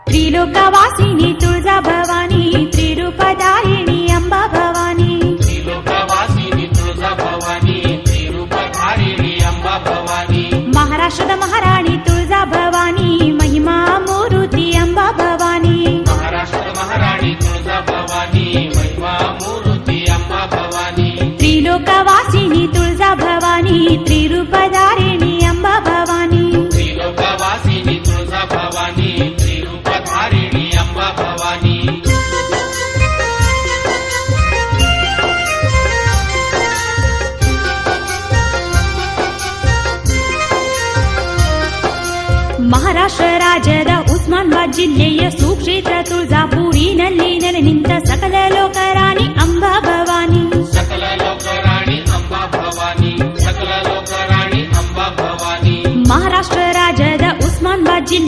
त्रिलोकवासिनी तुळजा भवानी त्रिरूपधारिणी अंबा भवानी त्रिलोकवासिनी तुळजा भवानी त्रिरूपधारिणी अंबा भवानी महाराष्ट्ರದ महाराणी तुळजा भवानी महिमा मूर्ती अंबा भवानी महाराष्ट्र महाराणी तुळजा भवानी महिमा मूर्ती अंबा भवानी त्रिलोकवासिनी तुळजा भवानी त्रिरूपधारिणी अंबा भवानी त्रिलोकवासिनी तुळजा भवानी त्रिरूपधारिणी अंबा भवानी ಮಹಾರಾಷ್ಟ್ರ ರಾಜ್ಯದ ಉಸ್ಮಾನಾಬಾದ್ ಜಿಲ್ಲೆಯ ಸುಕ್ಷೇತ್ರ ತುಳಜಾಪುರಿನಲ್ಲಿ ನೆಲೆ ನಿಂತ ಸಕಲ ಲೋಕರಾಣಿ ಅಂಬಾ ಭವಾನಿ